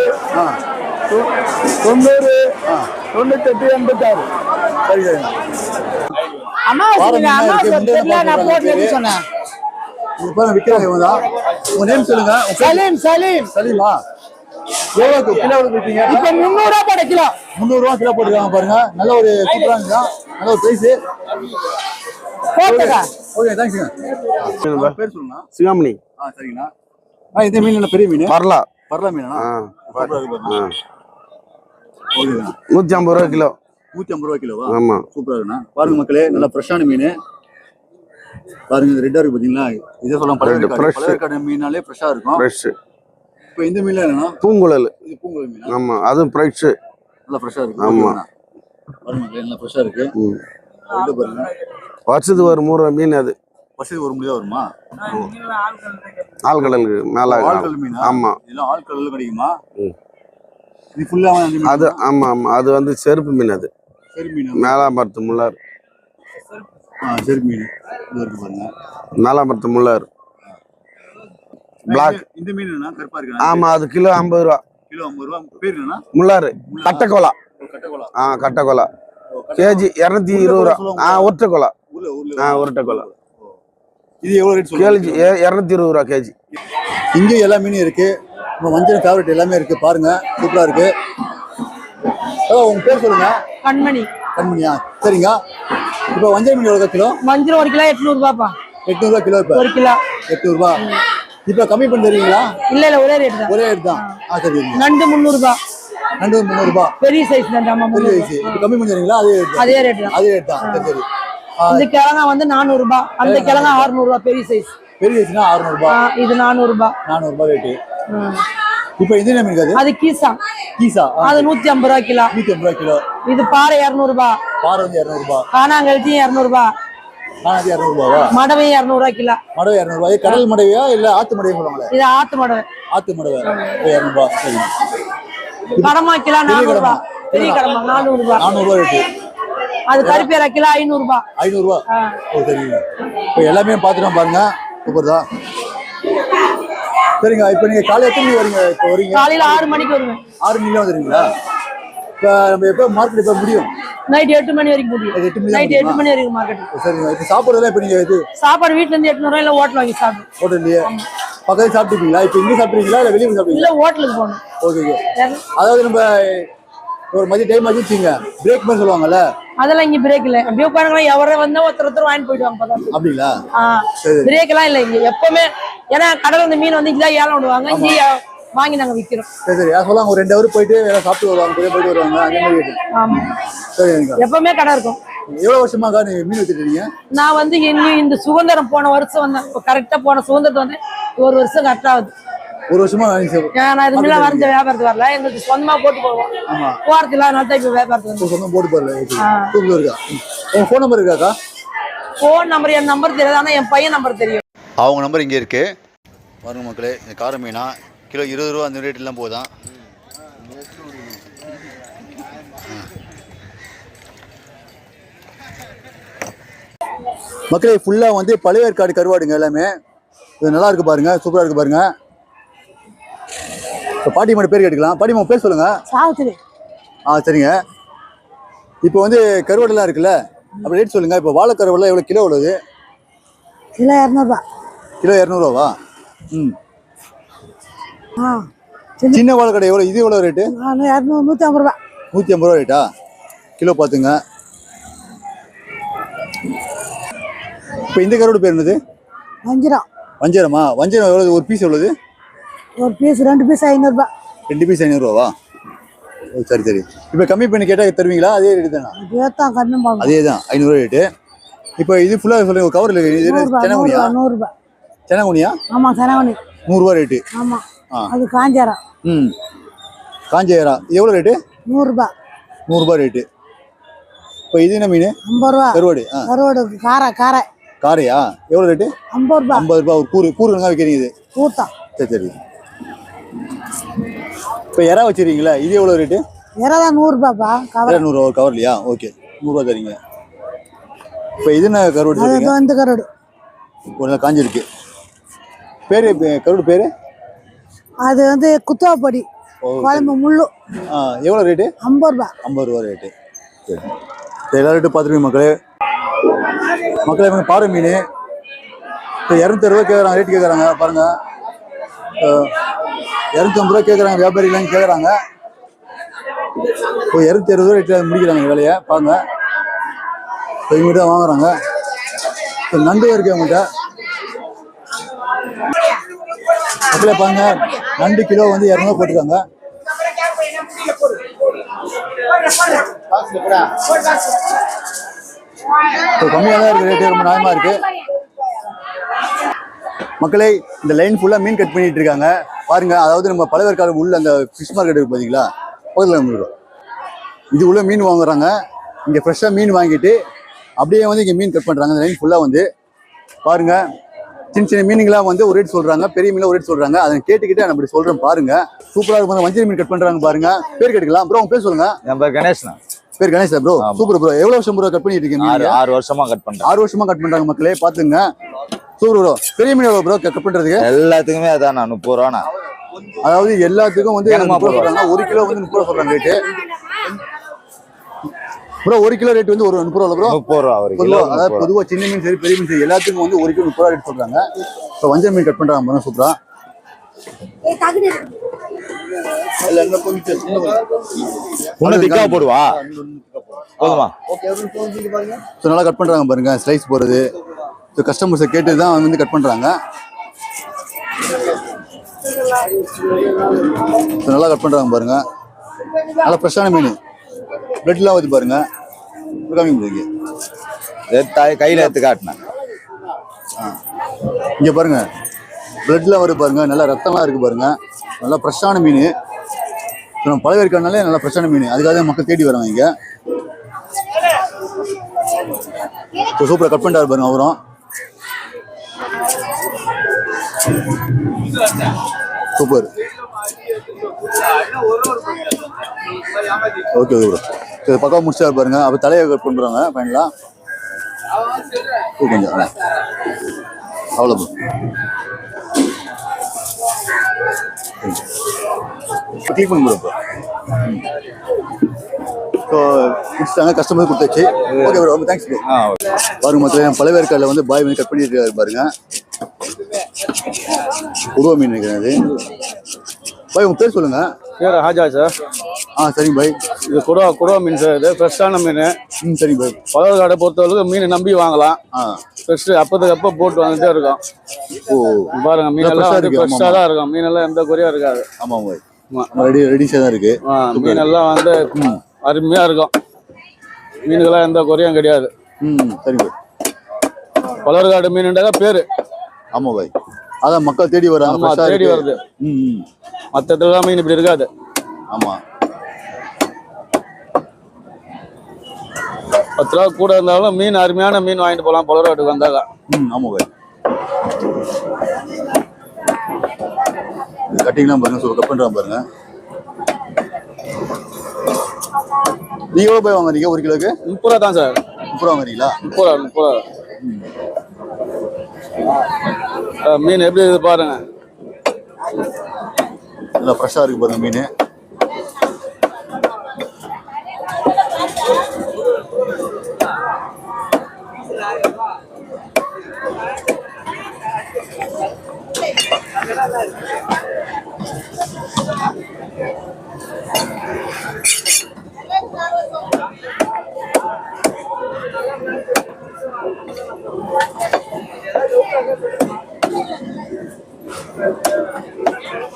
90 98 86. சரிங்கண்ணா. விற்கிறாங்க இவங்க தான். உங்க நேம் சொல்லுங்க. சலீமா. எவ்வளவு கிலோ கொடுப்பீங்க? இப்ப 300 ரூபா போட கிலோ. 300 ரூபா கிலோ போட்டுருக்காங்க பாருங்க. நல்ல ஒரு சூப்பரான தான், நல்ல ஒரு பிரைஸ். ஓகே, தேங்க்ஸ்ங்க. பேர் சொல்லுங்க. சிகாமணி. சரிங்கண்ணா. இந்த மீன் என்ன பெரிய மீன்? பரலா மீனா? ஓகேண்ணா. 150 ரூபா கிலோ. 150 ரூபா கிலோவா? ஆமா. சூப்பரா இருக்குண்ணா. பாருங்க மக்களே, நல்ல ஃப்ரெஷ்ஷான மீன் பாருங்க. இந்த ரெட்டா இருக்கு பாத்தீங்களா? இதை சொல்லலாம் பழவேற்காடு மீனாலே ஃப்ரெஷ்ஷா இருக்கும். இப்போ இந்த மீன்ல என்னன்னா பூங்குழல். இது பூங்குழல் மீன். ஆமா, அதுவும் ஃப்ரெஷ். நல்லா ஃப்ரெஷ்ஷா இருக்கு. ஆமா. பாருங்க நல்லா ஃப்ரெஷ்ஷா இருக்கு. இது பாருங்க. வருஷத்துக்கு ஒரு 3 மீன். அது வருஷத்துக்கு ஒரு முடியா வருமா? ஆழ்கடலுக்கு மேல. ஆழ்கடல் மீன். ஆமா, இதெல்லாம் ஆழ்கடல்ல கிடைக்குமா? இது ஃபுல்லா அது. ஆமா ஆமா, அது வந்து செருப்பு மீன். அது செரு மீன். மேலாமரத்து முள்ளார். செரு மீன் இது இருக்கு பாருங்க. மேலாமரத்து முள்ளார். பிளாக். இந்த மீன் என்ன கருப்பா இருக்கு? ஆமா, அது கிலோ 50 ரூபா. கிலோ 50 ரூபா. பேர் என்ன? முள்ளாறு. கட்டக்கோலா. கட்டக்கோலா. கட்டக்கோலா. கேஜி 220 ரூபா. ஒற்றைக்கோலா. ஒற்றைக்கோலா. இது எவ்வளவு ரேட் சொல்லுங்க? கேஜி 220 ரூபா கேஜி. இங்கே எல்லா மீனும் இருக்கு. நம்ம மஞ்சள் ஃபேவரட் எல்லாமே இருக்கு பாருங்க, சூப்பரா இருக்கு. உங்க பேர் சொல்லுங்க. கண்மணி. கண்மணியா? சரிங்க. இப்போ வஞ்சர மீன் எவ்வளவு கிலோ? வஞ்சரம் 1 கிலோ 800 ரூபாப்பா. 800 ரூபா கிலோ. இப்போ 1 கிலோ 800 ரூபா. இப்போ கம்மி பண்ணி தருவீங்களா? இல்ல ஒரே ரேட் தான். ஒரே ரேட் தான். சரி. நண்டு 300 ரூபாய். நண்டு 300 ரூபாய். பெரிய சைஸ் நண்டு. ஆமா, பெரிய சைஸ். இப்போ கம்மி பண்ணி தருவீங்களா? அதே ரேட் தான். அதே ரேட் தான். சரி. இந்த கிழங்கா வந்து 400 ரூபாய். அந்த கிழங்கா 600 ரூபாய். பெரிய சைஸ். பெரிய சைஸ்னா 600 ரூபாய். இது 400 ரூபாய். 400 ரூபாய் ரேட். இப்போ இது என்ன மீன்? அது கீசா. அது 150 ரூபாய் கிலோ. 150 ரூபாய் கிலோ. இது பாறை 200 ரூபாய். பாறை வந்து 200 ரூபாய். காணாங்கழுத்தி 200 ரூபாய். காணாங்கழுத்தி 200 ரூபாவா? மடவை 200 ரூபாய் கிலோ. மடவை 200 ரூபாய். கடல் மடவையா இல்ல ஆத்து மடவை சொல்லுவாங்களே? இது ஆத்து மடவை. ஆத்து மடவை 200 ரூபாய். சரி. கடமா கிலோ 400 ரூபாய். பெரிய கடமா 400 ரூபாய். 400 ரூபாய் ரேட். அது கருப்பேரா கிலோ 500 ரூபாய். 500 ரூபாய். ஓ, சரிங்க. இப்போ எல்லாமே பார்த்துட்டோம் பாருங்க, சூப்பர் தான். சரிங்க. இப்போ நீங்க காலையில எத்தனை மணிக்கு வரீங்க? இப்போ வரீங்க காலையில 6 மணிக்கு வருவேன். 6 மணிக்கு வந்துருவீங்களா? இப்போ நம்ம எப்போ மார்க்கெட் எப்போ முடியும்? நைட் 8 மணி வரைக்கும் முடியும். அது 8 மணி நைட் 8 மணி வரைக்கும் மார்க்கெட். சரிங்க. இப்போ சாப்பிட்றதுலாம் இப்போ நீங்கள் இது சாப்பாடு வீட்ல இருந்து 800 இல்ல ஹோட்டல் வாங்கி சாப்பிடுவோம். ஹோட்டல்லையே பக்கத்துல சாப்பிட்டுப்பீங்களா? இப்போ இங்கே சாப்பிட்றீங்களா இல்லை வெளியே சாப்பிட்டீங்களா? இல்ல ஹோட்டலுக்கு போகணும். ஓகே. அதாவது நம்ம ஒரு மதிய டைம் ஆச்சுங்க பிரேக் பண்ண சொல்லுவாங்கல்ல, அதெல்லாம் இங்க பிரேக் இல்ல. அப்படியே உட்காருங்க, எவரை வந்தா ஒருத்தர் வாங்கிட்டு போயிடுவாங்க. அப்படிங்களா? பிரேக் எல்லாம் இல்ல இங்க எப்பவுமே. ஏன்னா கடல் இந்த மீன் வந்து இங்கதான் ஏலம் விடுவாங்க, இங்க வாங்கி நாங்க விக்கிறோம். சரி. சொல்லுவாங்க ஒரு 2 ஹவர் போயிட்டு வேற சாப்பிட்டு வருவாங்க, போயிட்டு வருவாங்க அந்த மாதிரி. ஆமா. சரிங்க. எப்பவுமே கடை இருக்கும். எவ்வளவு வருஷமாக்கா நீங்க மீன் வச்சுருக்கீங்க? நான் வந்து இந்த சுதந்திரம் போன வருஷம் வந்தேன். கரெக்டா போன சுதந்திரத்தை வந்து 1 வருஷம் கரெக்டா ஆகுது. 1 வருஷமா நான் இதுமாதிரி வரைஞ்ச வியாபாரத்துக்கு வரல, எங்களுக்கு சொந்தமா போட்டு போவோம். போறதுல அதனால தான் இப்ப வியாபாரத்துக்கு சொந்தமா போட்டு போறல. இருக்கா? உங்க ஃபோன் நம்பர் இருக்காக்கா? ஃபோன் நம்பர் என் நம்பர் தெரியாது, ஆனா என் பையன் நம்பர் தெரியும். அவங்க நம்பர் இங்கே இருக்குது பாருங்க மக்களே. இந்த கார மீனா கிலோ 20 ரூபா அந்த ரேட்டெல்லாம் போதான். மக்களே ஃபுல்லாக வந்து பழையவேற்காடு கருவாடுங்க எல்லாமே. இது நல்லா இருக்கு பாருங்க, சூப்பராக இருக்கு பாருங்க. இப்போ பாட்டியம்மா பேர் கேட்டுக்கலாம். பாட்டியம்மா பேர் சொல்லுங்க. சாவித்திரி. சரிங்க. இப்போ வந்து கருவாடுலாம் இருக்குல்ல, அப்போ ரேட் சொல்லுங்க. இப்போ வாழை கருவாடுலாம் எவ்வளோ கிலோ உள்ளது? கிலோ 200 ரூபா. கிலோ 200 ரூபாவா? சின்ன வாழை கடை எவ்வளோ? இது எவ்வளோ ரேட்டு? 150 ரூபா. 150 ரூபா ரேட்டா? கிலோ பார்த்துங்க. இப்போ இந்த கருவாடு பேர் என்னது? வஞ்சிரம். வஞ்சிரமா? வஞ்சிரம் எவ்வளோ ஒரு பீஸ்? எவ்வளவு ஒரு பீஸ்? 2 பீஸ் 500 ரூபா. 2 பீஸ் 500 ரூபாவா? சரி. இப்போ கம்மி பண்ணி கேட்டால் தருவீங்களா? அதே ரேட்டு தானா? அதே தான் 500 ரூபா ரேட்டு. இப்போ இது ஃபுல்லாக சொல்லுங்க. ஒரு கவர் இல்லை, இது செனகுனியா? 100 ரூபா. செனகுனியா? ஆமா, செனகுனி. 100 ரூபா ரேட்டு. ஆமா. அது காஞ்சேரா. காஞ்சேரா எவ்வளோ ரேட்டு? 100 ரூபா. 100 ரூபா ரேட்டு. இப்போ இது என்ன மீன்? 50 ரூபா. கருவாடு. கருவாடு காரை. காரையா? எவ்வளோ ரேட்டு? 50 ரூபா. 50 ரூபா ஒரு கூறு வைக்கிறீங்க இது? கூத்தா. சரி. இப்போ எறா வச்சிருக்கீங்களா? இது எவ்வளோ ரேட்டு? எறா தான் 100 ரூபாப்பா. 100 ரூபா கவர் இல்லையா? ஓகே, 100 ரூபா தரீங்க. இப்போ இது என்ன கருவாடு? இந்த கருவாடு ஒரு காஞ்சிருக்கு. பேரு கருவாடு பேரு? அது வந்து குத்துவாப்படி குழம்பு முள்ளு. எவ்வளோ ரேட்டு? 50 ரூபா. 50 ரூபா ரேட்டு. சரி. எல்லா ரேட்டும் பார்த்துருவீங்க மக்களே. இவங்க பாறை மீன் இப்போ 260 ரூபா கேட்குறாங்க, ரேட்டு கேட்குறாங்க பாருங்க. 250 ரூபா கேட்குறாங்க, வியாபாரிலாம் கேட்குறாங்க. இப்போ 260 ரூபா ரேட்டில் முடிக்கிறாங்க வேலையை பாருங்க. இப்போ இவங்ககிட்ட தான் வாங்குறாங்க. இப்போ நண்டு இருக்கு அவங்ககிட்ட. மக்களே பாருங்க, நண்டு கிலோ வந்து 200 போட்டுருக்காங்க. இப்போ கம்மியாக தான் இருக்கு ரேட்டு, ரொம்ப நியாயமா இருக்கு. மக்களே இந்த லைன் ஃபுல்லாக மீன் கட் பண்ணிட்டு இருக்காங்க பாருங்க. அதாவது நம்ம பழையவேற்காடு உள்ள அந்த ஃபிஷ் மார்க்கெட் இருக்கு பார்த்தீங்களா, பக்கத்தில் இது உள்ள மீன் வாங்குறாங்க. இங்கே ஃப்ரெஷ்ஷாக மீன் வாங்கிட்டு அப்படியே வந்து இங்கே மீன் கட் பண்ணுறாங்க. இந்த லைன் ஃபுல்லாக வந்து பாருங்க. சின்ன மீனுங்களாம் வந்து ஒரு ரேட் சொல்கிறாங்க, பெரிய மீனில் ஒரு ரேட் சொல்கிறாங்க. அதை கேட்டுக்கிட்டு நான் அப்படி சொல்கிறேன் பாருங்க. சூப்பராக இருக்கும். வஞ்சிர மீன் கட் பண்ணுறாங்க பாருங்க. பேர் கேட்டுக்கலாம் ப்ரோ. உங்க பேர் சொல்லுங்க. என் பேர் கணேஷ்ண்ணா. பேர் கணேஷ் ப்ரோ. Super bro. எவ்வளோ வருஷம் ப்ரோ கட் பண்ணிட்டு இருக்கீங்க? 6 வருஷமா கட் பண்றேன். 6 வருஷமா கட் பண்றாங்க மக்களே, பாத்துங்க. Super bro. பெரிய மீன் எவ்வளோ ப்ரோ கட் பண்றதுக்கு? எல்லாத்துக்குமே அதான் 30 ரூபாண்ணா. அதாவது எல்லாத்துக்கும் வந்து 30 ரூபா சொல்றாங்க. 1 கிலோ வந்து 30 ரூபா சொல்றாங்க ரேட்டு ப்ரோ. 1 கிலோ ரேட் வந்து ஒரு 30 ரூபா ப்ரோ. 30 ரூபா ஒரு கிலோ. அதாவது பொதுவாக சின்ன மீன் சரி பெரிய மீன் சரி எல்லாத்துக்கும் வந்து 1 கிலோ 30 ரூபா ரேட் சொல்றாங்க. இப்போ வஞ்சர மீன் கட் பண்றாங்க பாருங்க, சூப்பரா. போடுவா போதுமா? நல்லா கட் பண்றாங்க பாருங்க. ஸ்லைஸ் போறது கஸ்டமர்ஸை கேட்டு தான் வந்து கட் பண்றாங்க. நல்லா கட் பண்றாங்க பாருங்க. நல்லா ஃப்ரெஷ்ஷான மீன். பிளட்லாம் வந்து பாருங்க. கையில எடுத்து காட்டினேன். இங்க பாருங்க, பிளட்லாம் வருது பாருங்க. நல்லா ரத்தம்லாம் இருக்கு பாருங்க. நல்லா ஃப்ரெஷ்ஷான மீன். நம்ம பழையவேற்காடுனாலே நல்லா ஃப்ரெஷ்ஷான மீன். அதுக்காக தான் மக்கள் தேடி வராங்க இங்க. சூப்பரா கட் பண்ணிட்டாரு பாருங்க அவரும். சூப்பர். Okay bro. சரி பக்கம் முடிச்சாரு பாருங்க. அப்போ தலையை கட் பண்ணுறாங்க ஃபைனலாக. கொஞ்சம் அவ்வளோ ப்ரோ. கிளிக் பண்ணி ப்ரோ. ஸோ முடிச்சிட்டாங்க, கஸ்டமர் கொடுத்தாச்சு. ஓகே ப்ரோ, ரொம்ப தேங்க்ஸ் ப்ரோ. பாருங்க மக்களே, பழவேற்காடில் வந்து பாய் மீன் கட் பண்ணிட்டு இருக்காரு பாருங்க. உருவ மீன் இருக்கிறது. பாய் உங்க பேர் சொல்லுங்க. பேர் ஹாஜா சார். சரிங்க பாய். இது குடவா மீன் சார். இது ஃப்ரெஷ்ஷான மீன். சரிங்க பாய். பழவேற்காடை பொறுத்தவரைக்கும் மீன் நம்பி வாங்கலாம். ஃப்ரெஷ் அப்போதுக்கு அப்போ போட்டு வந்துட்டே இருக்கும். பாருங்க மீன் எல்லாம் வந்து ஃப்ரெஷ்ஷாக தான் இருக்கும். மீன் எல்லாம் எந்த குறையும் இருக்காது. ஆமாம் பாய், ரெடிஷாக தான் இருக்கு. மீன் எல்லாம் வந்து அருமையா இருக்கும். மீனுக்கெல்லாம் எந்த குறையும் கிடையாது. சரிங்க பாய். பழவேற்காடு மீனுன்றதா பேரு. ஆமாம் பாய், அதான் மக்கள் தேடி வராங்க. தேடி வருது. மற்ற இடத்துல மீன் இப்படி இருக்காது. ஆமா, 10 ரூபா கூட இருந்தாலும் மீன் அருமையான மீன் வாங்கிட்டு போகலாம் பழவேற்காட்டுக்கு வந்தாங்க. ஆமா பாய். கட்டிங்லாம் பாருங்க, கட் பண்றான் பாருங்க. நீங்க எவ்வளவு போய் வாங்குறீங்க ஒரு கிலோக்கு? 30 ரூபா தான் சார். 30 ரூபா வாங்குறீங்களா? 30 ரூபா. மீன் எப்படி இருக்கு பாருங்க, நல்லா ஃப்ரெஷ்ஷா இருக்கு பாருங்க மீன்.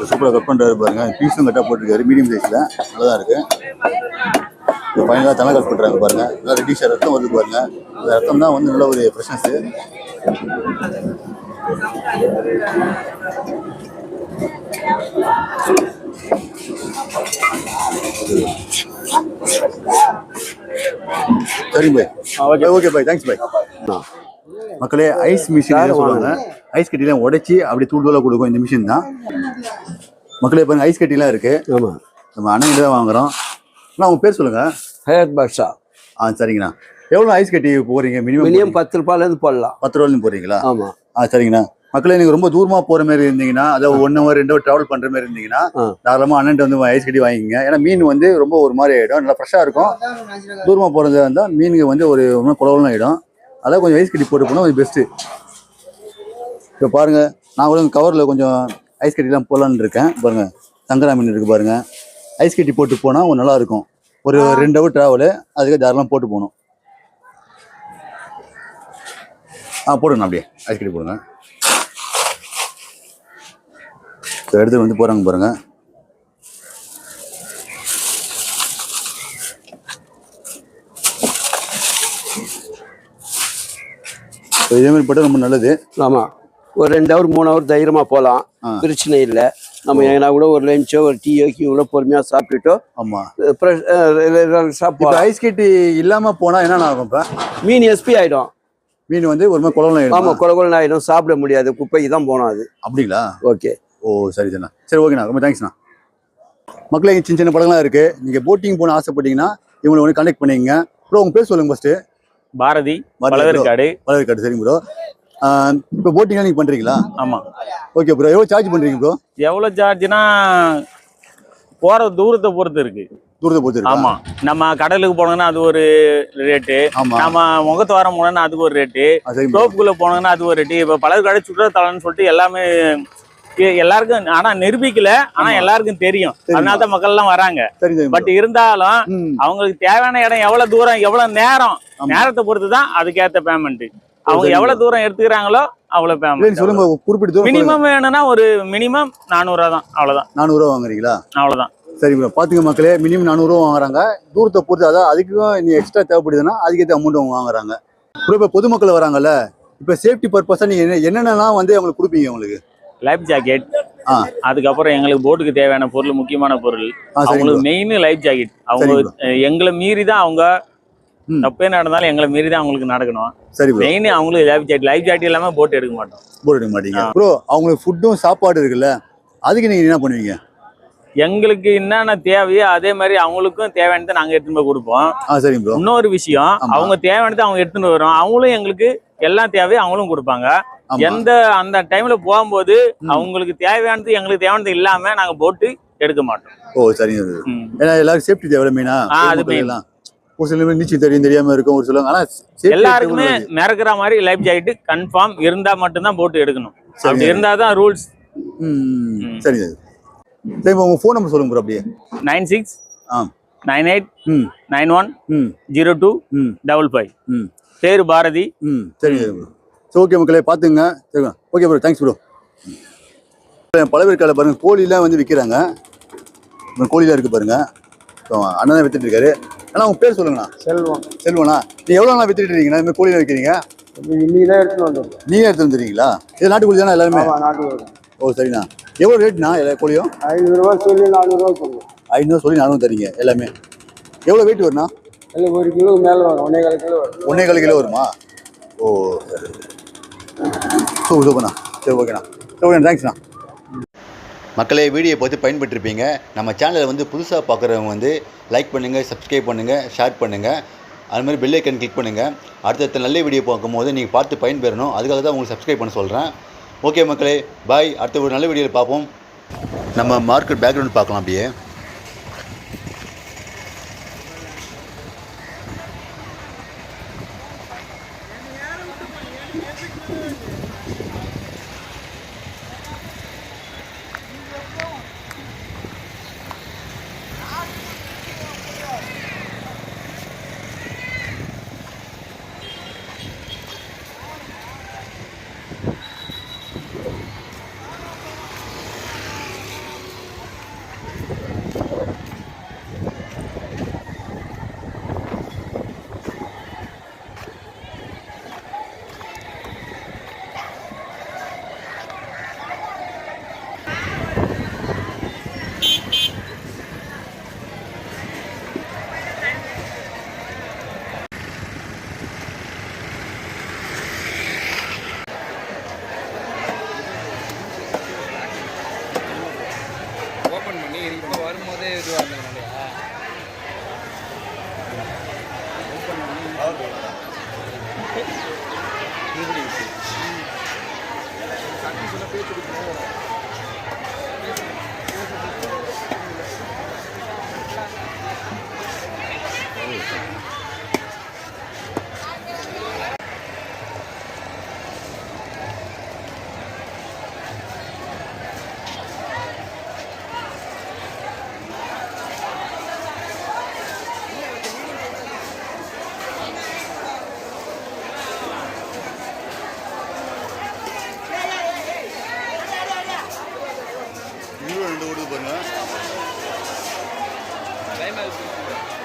சூப்பராக கட் பண்ணுறாரு பாருங்க. பீஸும் கட்டாக போட்டிருக்காரு, மீடியம் சைஸில் நல்லா தான் இருக்கு. ஃபைனலாக தலை கட் பண்ணுறாங்க பாருங்க. நல்லா ரெட்டிஷாக ரத்தம் வருது பாருங்க. அந்த ரத்தம் தான் வந்து நல்ல ஒரு ஃப்ரெஷ்னஸ்ஸு. சரிங்க பாய். Okay bye, thanks bye. மக்களே, ஐஸ் மிஷின் சொல்லுவாங்க. ஐஸ் கட்டிலாம் உடைச்சி அப்படி தூள் தூளாக கொடுக்கும் இந்த மிஷின் தான். மக்களே பாருங்க, ஐஸ் கட்டிலாம் இருக்கு. ஆமாம், நம்ம அண்ணன் தான் வாங்குறோம். அண்ணா உங்க பேர் சொல்லுங்க. ஹயத் பாஷா. சரிங்கண்ணா. எவ்வளோ ஐஸ் கட்டி போறீங்க? மினிமம் 10 ரூபாயிலேருந்து போடலாம். 10 ரூபாயிலேருந்து போறீங்களா? ஆமாம். சரிங்கண்ணா. மக்களே, நீங்க ரொம்ப தூரமா போற மாதிரி இருந்தீங்கன்னா, அதாவது 1 hour 2 hour டிராவல் பண்ற மாதிரி இருந்தீங்கன்னா, தாராளமா அண்ணன் வந்து ஐஸ் கட்டி வாங்கிக்கங்க. ஏன்னா மீன் வந்து ரொம்ப ஒரு மாதிரி ஆயிடும், நல்லா ஃப்ரெஷ்ஷா இருக்கும். தூரமா போறதா இருந்தா மீனுக்கு வந்து ஒரு குளவலம் ஆயிடும். அதான் கொஞ்சம் ஐஸ் கட்டி போட்டு போனால் கொஞ்சம் பெஸ்ட்டு. இப்போ பாருங்க, நான் கூட கவரில் கொஞ்சம் ஐஸ் கட்டிலாம் போடலான்னு இருக்கேன். பாருங்க, சங்கரா மீன் இருக்கு பாருங்க. ஐஸ் கட்டி போட்டு போனால் கொஞ்சம் நல்லா இருக்கும். ஒரு 2 hour டிராவலு, அதுக்கு தாராளமாக போட்டு போகணும். போடுங்க, அப்படியே ஐஸ் கட்டி போடுங்க. எடுத்து வந்து போறாங்க பாருங்க. இதே மாதிரி போட்டால் ரொம்ப நல்லது. ஆமாம், ஒரு 2 hour 3 hour தைரியமாக போகலாம், பிரச்சனை இல்லை. நம்ம ஏன்னா கூட ஒரு லஞ்சோ ஒரு டீயோ கீழோ பொறுமையாக சாப்பிட்டுட்டோ. ஆமாம், சாப்பிட்டு ஐஸ் கட்டி இல்லாமல் போனால் என்னென்ன ஆகும்? இப்போ மீன் எஸ்பி ஆகிடும். மீன் வந்து ஒரு மாதிரி குளவலம் ஆகிடும். ஆமாம், குளகுலன்னு ஆகிடும், சாப்பிட முடியாது, குப்பைக்கு தான் போகணும் அது. அப்படிங்களா? ஓகே. சரி சரிண்ணா. சரி, ஓகேண்ணா, ரொம்ப தேங்க்ஸ்ண்ணா. மக்களே, இங்கே சின்ன சின்ன படங்கள்லாம் இருக்கு. நீங்கள் போட்டிங் போன ஆசைப்பட்டீங்கன்னா இவங்களை ஒன்று கான்டாக்ட் பண்ணிக்கங்க. ப்ரோ உங்கள் பேர் சொல்லுங்க ஃபர்ஸ்ட். பாரதி, பழவேற்காடு. பழவேற்காடு, சரிங்க ப்ரோ. இப்போ போட்டிங்லாம் நீங்கள் பண்ணுறீங்களா? ஆமாம். ஓகே ப்ரோ, எவ்வளோ சார்ஜ் பண்ணுறீங்க ப்ரோ? எவ்வளோ சார்ஜ்னா போகிற தூரத்தை பொறுத்து இருக்கு. தூரத்தை பொறுத்து? ஆமாம். நம்ம கடலுக்கு போனோம்னா அது ஒரு ரேட்டு, நம்ம முகத்துவாரம் போனோம்னா அதுக்கு ஒரு ரேட்டு, தோப்புக்குள்ளே போனோம்னா அது ஒரு ரேட்டு. இப்போ பழவேற்காடு சுற்றுலாத்தலம்னு சொல்லிட்டு எல்லாமே எல்லாருக்கும் ஆனா நிரூபிக்கல, ஆனா எல்லாருக்கும் தெரியும். அதனால தான் மக்கள் எல்லாம் வராங்க. பட் இருந்தாலும் அவங்களுக்கு தேவையான இடம் எவ்வளவு தூரம், எவ்வளவு நேரம், நேரத்தை பொறுத்து தான் அதுக்கேற்ற பேமெண்ட். அவங்க எவ்வளவு தூரம் எடுத்துக்கிறாங்களோ அவ்வளவு பேமெண்ட். மினிமம் வேணும்னா ஒரு மினிமம் 400 ரூபா தான். அவ்வளவுதான். 400 ரூபா வாங்குறீங்களா? அவ்வளவுதான். சரி ப்ரோ, பாத்துங்க மக்களே, மினிமம் 400 ரூபா வாங்குறாங்க. தூரத்தை பொறுத்து, அதாவது அதுக்கும் நீ எக்ஸ்ட்ரா தேவைப்படுதுன்னா அதுக்கேற்ற அமௌண்ட் அவங்க வாங்குறாங்க. இப்போ பொதுமக்கள் வராங்கல்ல, இப்போ சேஃப்டி பர்பஸா நீங்க என்னென்னலாம் வந்து அவங்களுக்கு கொடுப்பீங்க? அவங்களுக்கு லைஃப் ஜாக்கெட், அதுக்கப்புறம் எங்களுக்கு போட்டுக்கு தேவையான பொருள், முக்கியமான பொருள். அவங்களுக்கு மெயின் லைஃப் ஜாக்கெட். அவங்க எங்களை மீறி தான், அவங்க தப்பே நடந்தாலும் எங்களை மீறி தான் அவங்களுக்கு நடக்கணும். சரி, மெயின் அவங்களுக்கு லைஃப் ஜாக்கெட். லைஃப் ஜாக்கெட் இல்லாம போட் எடுக்க மாட்டோம். போட் எடுக்க மாட்டீங்க ப்ரோ. அவங்களுக்கு ஃபுட்டும் சாப்பாடு இருக்குல்ல, அதுக்கு நீங்க என்ன பண்ணுவீங்க? எங்களுக்கு என்னென்ன தேவையோ அதே மாதிரி அவங்களுக்கும் தேவையானதை நாங்க எடுத்துன்னு போய் கொடுப்போம். சரி ப்ரோ. இன்னொரு விஷயம், அவங்க தேவையானதை அவங்க எடுத்துன்னு வரோம், அவங்களும் எங்களுக்கு எல்லாம் தேவையோ அவங்களும் கொடுப்பாங்க. எந்த அந்த டைம்ல போகும்போது அவங்களுக்கு தேவையானது எங்களுக்கு தேவையானது இல்லாம நாங்க போட்டு எடுக்க மாட்டோம். சரிங்க. ஏன்னா எல்லாரும் சேஃப்டி தேவை மெயினா. அது மெயின். ஒரு சில பேர் நீச்சல் தெரியாம இருக்கும் ஒரு சிலவங்க. ஆனா safety எல்லாருக்குமே எடுத்துக்கணும். மிதக்கிற மாதிரி லைஃப் ஜாக்கெட் கன்ஃபார்ம் இருந்தா மட்டும்தான் போட்டு எடுக்கணும். அப்படி இருந்தாதான் ரூல்ஸ். சரி சரி. சரி உங்க ஃபோன் நம்பர் சொல்லுங்க ப்ரோ அப்படியே. 96 ஆ 98 ம் 91 ம் 02 ம் 55. ம் பேரு பாரதி. சரி ப்ரோ. சரி ஓகே மக்களே பார்த்துங்க. சரி ஓகே ப்ரோ, தேங்க்ஸ் ப்ரோ. பழவேற்கால பாருங்க கோழிலாம் வந்து விற்கிறாங்க. கோழிலாம் இருக்கு பாருங்க. அண்ணன் வித்துட்டு இருக்காரு. ஆனால் உங்க பேர் சொல்லுங்கண்ணா. செல்வம். செல்வண்ணா, நீ எவ்வளோ நாள் வித்துட்டு இருக்கீங்கண்ணா? இந்த மாதிரி கோழிலாம் விற்கிறீங்க? இன்னைக்கு தான் எடுத்துன்னு வந்தோம். நீங்க எடுத்து வந்துடுறீங்களா? இது நாட்டுக்கோழி தானே எல்லாருமே? நாட்டுக்கு ஓ சரிண்ணா. எவ்வளோ ரேட்ண்ணா எல்லா கோழியும்? 500 ரூபா சொல்லி 400 ரூபா சொல்லுவோம். 500 சொல்லி 400 தரீங்க எல்லாமே. எவ்வளோ வெயிட் வரும்ண்ணா? இல்லை 1 கிலோ மேலே வரும். 1.25 கிலோ வரும். 1.25 கிலோ வருமா? ஓ சரி சூப்பர்ண்ணா. சரி ஓகேண்ணா. சரி ஓகே, தேங்க்ஸ்ண்ணா. மக்களே வீடியோ பார்த்து பயன்பட்டுருப்பீங்க. நம்ம சேனலை வந்து புதுசாக பார்க்குறவங்க வந்து லைக் பண்ணுங்கள், சப்ஸ்கிரைப் பண்ணுங்கள், ஷேர் பண்ணுங்கள். அது மாதிரி பெல் ஐக்கன் கிளிக் பண்ணுங்கள். அடுத்தடுத்த நல்ல வீடியோ பார்க்கும்போது நீங்கள் பார்த்து பயன்பெறணும். அதுக்காக தான் உங்களுக்கு சப்ஸ்கிரைப் பண்ண சொல்கிறேன். ஓகே மக்களே, பாய். அடுத்த ஒரு நல்ல வீடியோவில் பார்ப்போம். நம்ம மார்க்கெட் பேக்ரவுண்ட் பார்க்கலாம் அப்படியே. வரும்போதே இதுவாக இருந்ததுனாலயா? இன்னும் 2 ஓடுது பாருங்க. டைம் ஆகுது.